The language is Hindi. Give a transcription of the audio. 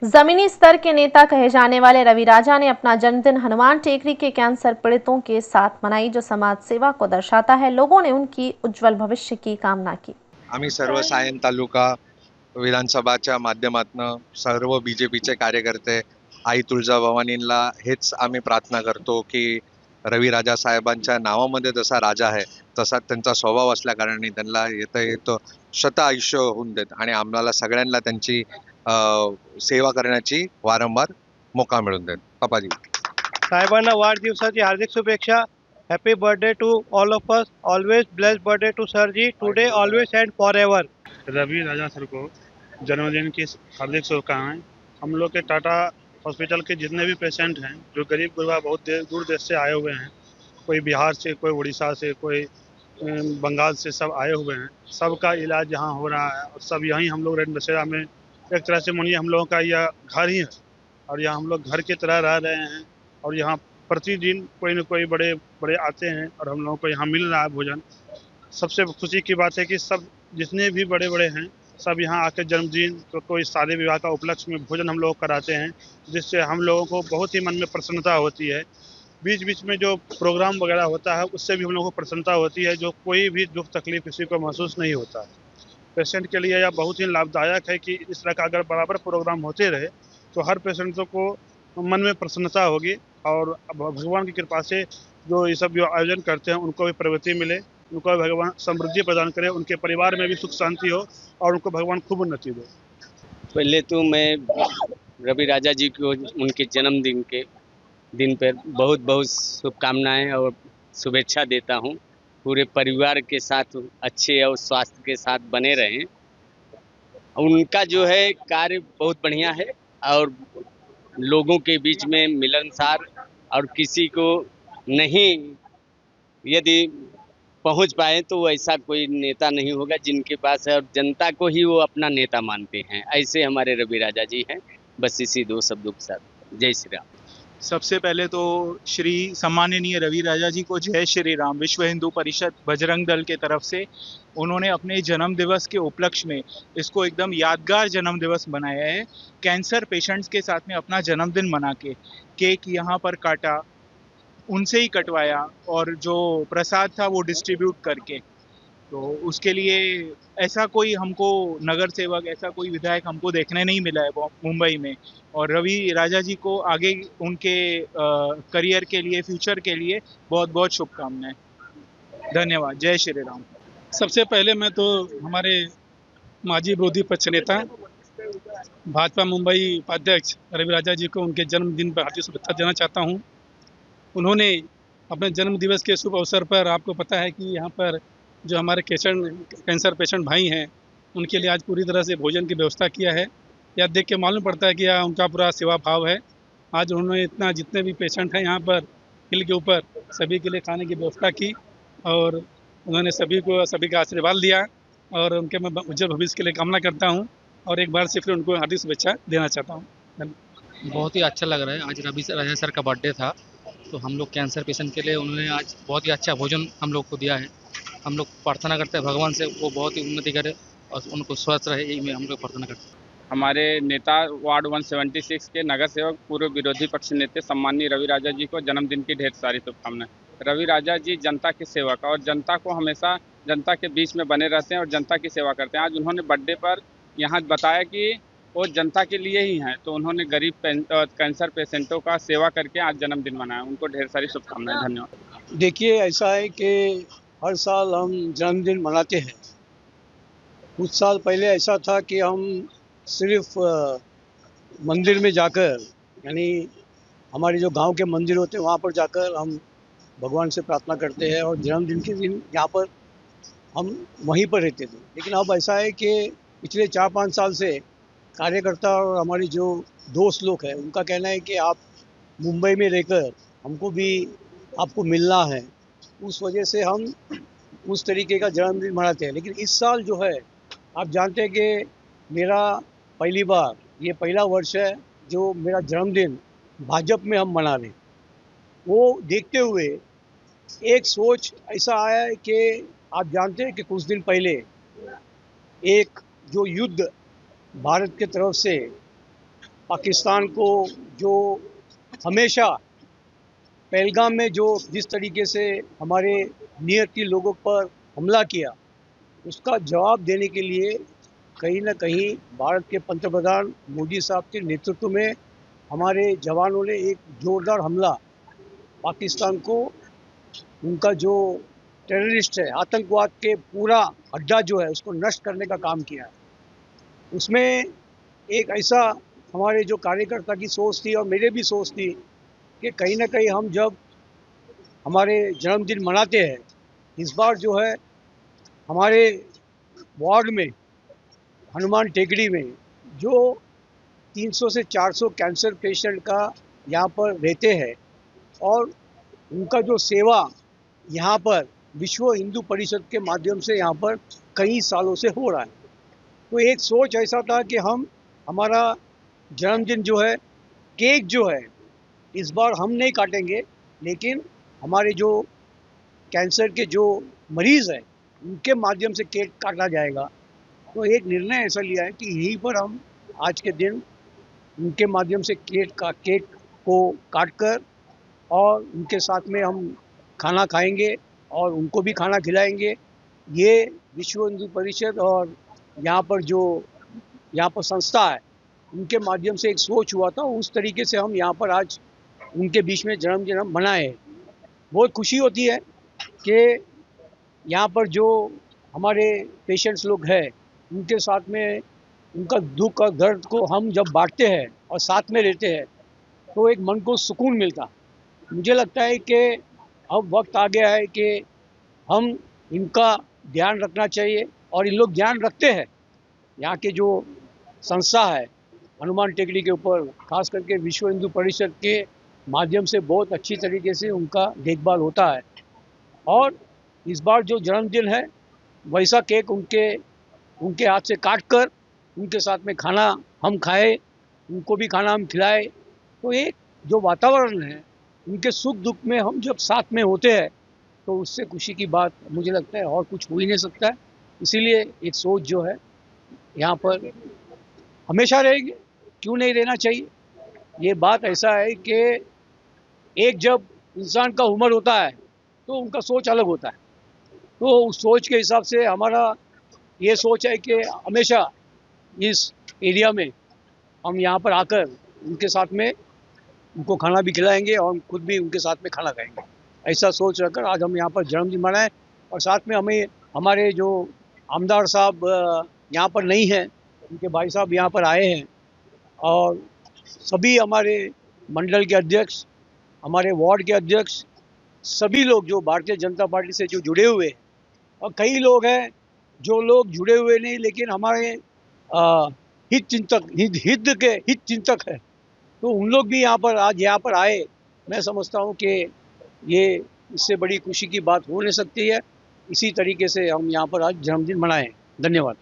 जमीनी स्तर के नेता कहे जाने वाले रवि राजा ने अपना जन्मदिन हनुमान टेकरी के कैंसर पीड़ितों के साथ मनाई, जो समाज सेवा को दर्शाता है। लोगों ने उनकी उज्जवल भविष्य की कामना की। आम्ही सर्व सायन तालुका विधानसभाच्या माध्यमातून सर्व बीजेपीचे कार्यकर्ते आई तुळजाभवानींना हेच आम्ही प्रार्थना करतो की रवी राजा साहेबांच्या नावामध्ये जसा राजा आहे तसा त्यांचा स्वभाव असल्या कारणाने त्यांना येतं येतं शत आयुष्य होऊन देत आणि आम्हाला सगळ्यांना त्यांची सेवा करण्याची वारंवार मोका मिळून देत. पापाजी साहेबांना वाढदिवसाची हार्दिक शुभेच्छा. Happy birthday to all of us. Always blessed birthday to sir ji. Today always and for ever. Ravi Raja sir को जन्मदिन की हार्दिक शुभकामनाएं। हम लोग के टाटा हॉस्पिटल के जितने भी पेशेंट हैं, जो गरीब गुरबा बहुत दूर देश से आए हुए हैं, कोई बिहार से, कोई उड़ीसा से, कोई बंगाल से, सब आए हुए हैं, सबका इलाज यहाँ हो रहा है और सब यहीं हम लोग रेड बसेरा में एक तरह से मानिए हम लोगों का यह घर ही है और यहाँ हम लोग घर की तरह रह रहे हैं और यहाँ प्रतिदिन कोई न कोई बड़े बड़े आते हैं और हम लोगों को यहाँ मिल रहा है भोजन। सबसे खुशी की बात है कि सब जितने भी बड़े बड़े हैं सब यहाँ आकर जन्मदिन तो कोई शादी विवाह का उपलक्ष्य में भोजन हम लोग कराते हैं, जिससे हम लोगों को बहुत ही मन में प्रसन्नता होती है। बीच बीच में जो प्रोग्राम वगैरह होता है उससे भी हम लोगों को प्रसन्नता होती है, जो कोई भी दुख तकलीफ किसी को महसूस नहीं होता है। पेशेंट के लिए यह बहुत ही लाभदायक है कि इस तरह का अगर बराबर प्रोग्राम होते रहे तो हर पेशेंटों को मन में प्रसन्नता होगी और भगवान की कृपा से जो ये सब जो आयोजन करते हैं उनको भी प्रगति मिले, उनको भगवान समृद्धि प्रदान करे, उनके परिवार में भी सुख शांति हो और उनको भगवान खूब उन्नति दे। पहले तो मैं रवि राजा जी को उनके जन्मदिन के दिन पर बहुत बहुत शुभकामनाएं और शुभेच्छा देता हूं। पूरे परिवार के साथ अच्छे और स्वास्थ्य के साथ बने रहें। उनका जो है कार्य बहुत बढ़िया है और लोगों के बीच में मिलनसार और किसी को नहीं यदि पहुंच पाए तो ऐसा कोई नेता नहीं होगा जिनके पास है और जनता को ही वो अपना नेता मानते हैं। ऐसे हमारे रवि राजा जी हैं। बस इसी दो शब्दों के साथ जय श्री राम। सबसे पहले तो श्री सम्माननीय रवि राजा जी को जय श्री राम। विश्व हिंदू परिषद बजरंग दल के तरफ से उन्होंने अपने जन्म दिवस के उपलक्ष्य में इसको एकदम यादगार जन्म दिवस बनाया है। कैंसर पेशेंट्स के साथ में अपना जन्मदिन मना के केक यहाँ पर काटा, उनसे ही कटवाया और जो प्रसाद था वो डिस्ट्रीब्यूट करके, तो उसके लिए ऐसा कोई हमको नगर सेवक, ऐसा कोई विधायक हमको देखने नहीं मिला है मुंबई में। और रवि राजा जी को आगे उनके करियर के लिए, फ्यूचर के लिए बहुत बहुत शुभकामनाएं। धन्यवाद। जय श्री राम। सबसे पहले मैं तो हमारे माजी विरोधी पक्ष नेता भाजपा मुंबई उपाध्यक्ष रवि राजा जी को उनके जन्मदिन पर हार्दिक शुभेच्छा देना चाहता हूं। उन्होंने अपने जन्म दिवस के शुभ अवसर पर, आपको पता है कि यहाँ पर जो हमारे कैंसर पेशेंट भाई हैं उनके लिए आज पूरी तरह से भोजन की व्यवस्था किया है। यह देख के मालूम पड़ता है कि यह उनका पूरा सेवा भाव है। आज उन्होंने इतना जितने भी पेशेंट हैं यहाँ पर हिल के ऊपर सभी के लिए खाने की व्यवस्था की और उन्होंने सभी का आशीर्वाद लिया और उनके मैं उज्जवल भविष्य के लिए कामना करता हूँ और एक बार से फिर उनको हार्दिक शुभेच्छा देना चाहता हूँ। बहुत ही अच्छा लग रहा है। आज रवि राजा सर का बर्थडे था तो हम लोग कैंसर पेशेंट के लिए उन्होंने आज बहुत ही अच्छा भोजन हम लोग को दिया है। हम लोग प्रार्थना करते हैं भगवान से वो बहुत ही उन्नति करे और उनको स्वस्थ रहे, यही में हम लोग प्रार्थना करते हैं। हमारे नेता वार्ड 176 के नगर सेवक पूर्व विरोधी पक्ष नेता सम्माननीय रवि राजा जी को जन्मदिन की ढेर सारी शुभकामनाएं। रवि राजा जी जनता के सेवक और जनता को हमेशा जनता के बीच में बने रहते हैं और जनता की सेवा करते हैं। आज उन्होंने बर्थडे पर यहाँ बताया कि वो जनता के लिए ही हैं, तो उन्होंने गरीब कैंसर पेशेंटों का सेवा करके आज जन्मदिन मनाया। उनको ढेर सारी शुभकामनाएं। धन्यवाद। देखिए, ऐसा है कि हर साल हम जन्मदिन मनाते हैं। कुछ साल पहले ऐसा था कि हम सिर्फ मंदिर में जाकर, यानी हमारे जो गांव के मंदिर होते हैं वहाँ पर जाकर हम भगवान से प्रार्थना करते हैं और जन्मदिन के दिन यहाँ पर हम वहीं पर रहते थे। लेकिन अब ऐसा है कि पिछले 4-5 साल से कार्यकर्ता और हमारे जो दोस्त लोग हैं उनका कहना है कि आप मुंबई में रहकर हमको भी आपको मिलना है, उस वजह से हम उस तरीके का जन्मदिन मनाते हैं। लेकिन इस साल जो है, आप जानते हैं कि मेरा पहली बार, ये पहला वर्ष है जो मेरा जन्मदिन भाजपा में हम मना रहे। वो देखते हुए एक सोच ऐसा आया है कि आप जानते हैं कि कुछ दिन पहले एक जो युद्ध भारत के तरफ से पाकिस्तान को जो हमेशा पहलगाम में जो जिस तरीके से हमारे नियति लोगों पर हमला किया, उसका जवाब देने के लिए कहीं ना कहीं भारत के पंतप्रधान मोदी साहब के नेतृत्व में हमारे जवानों ने एक जोरदार हमला पाकिस्तान को, उनका जो टेररिस्ट है, आतंकवाद के पूरा अड्डा जो है उसको नष्ट करने का काम किया है। उसमें एक ऐसा हमारे जो कार्यकर्ता की सोच थी और मेरे भी सोच थी कि कहीं ना कहीं हम जब हमारे जन्मदिन मनाते हैं, इस बार जो है हमारे वार्ड में हनुमान टेकड़ी में जो 300 से 400 कैंसर पेशेंट का यहाँ पर रहते हैं और उनका जो सेवा यहाँ पर विश्व हिंदू परिषद के माध्यम से यहाँ पर कई सालों से हो रहा है। तो एक सोच ऐसा था कि हम हमारा जन्मदिन जो है, केक जो है इस बार हम नहीं काटेंगे, लेकिन हमारे जो कैंसर के जो मरीज़ हैं उनके माध्यम से केक काटा जाएगा। तो एक निर्णय ऐसा लिया है कि यहीं पर हम आज के दिन उनके माध्यम से केक को काटकर और उनके साथ में हम खाना खाएंगे और उनको भी खाना खिलाएंगे। ये विश्व हिंदू परिषद और यहाँ पर संस्था है, उनके माध्यम से एक सोच हुआ था, उस तरीके से हम यहाँ पर आज उनके बीच में जन्मदिन हम मनाए। बहुत खुशी होती है कि यहाँ पर जो हमारे पेशेंट्स लोग हैं उनके साथ में उनका दुख और दर्द को हम जब बांटते हैं और साथ में रहते हैं तो एक मन को सुकून मिलता। मुझे लगता है कि अब वक्त आ गया है कि हम इनका ध्यान रखना चाहिए और इन लोग ध्यान रखते हैं। यहाँ के जो संस्था है हनुमान टेकड़ी के ऊपर, खास करके विश्व हिंदू परिषद के माध्यम से बहुत अच्छी तरीके से उनका देखभाल होता है। और इस बार जो जन्मदिन है वैसा केक उनके हाथ से काट कर उनके साथ में खाना हम खाए, उनको भी खाना हम खिलाए। तो एक जो वातावरण है उनके सुख दुख में हम जब साथ में होते हैं तो उससे खुशी की बात मुझे लगता है और कुछ हो ही नहीं सकता है। इसीलिए एक सोच जो है यहाँ पर हमेशा रहेगी, क्यों नहीं रहना चाहिए। ये बात ऐसा है कि एक जब इंसान का उम्र होता है तो उनका सोच अलग होता है, तो उस सोच के हिसाब से हमारा ये सोच है कि हमेशा इस एरिया में हम यहाँ पर आकर उनके साथ में उनको खाना भी खिलाएंगे और खुद भी उनके साथ में खाना खाएंगे। ऐसा सोच रखकर आज हम यहाँ पर जन्मदिन मनाएं। और साथ में हमें हमारे जो आमदार साहब यहाँ पर नहीं हैं, उनके भाई साहब यहाँ पर आए हैं और सभी हमारे मंडल के अध्यक्ष, हमारे वार्ड के अध्यक्ष, सभी लोग जो भारतीय जनता पार्टी से जो जुड़े हुए हैं, और कई लोग हैं जो लोग जुड़े हुए नहीं लेकिन हमारे हित चिंतक है, तो उन लोग भी आज यहाँ पर आए। मैं समझता हूँ कि ये इससे बड़ी खुशी की बात हो नहीं सकती है। इसी तरीके से हम यहाँ पर आज जन्मदिन मनाएं। धन्यवाद।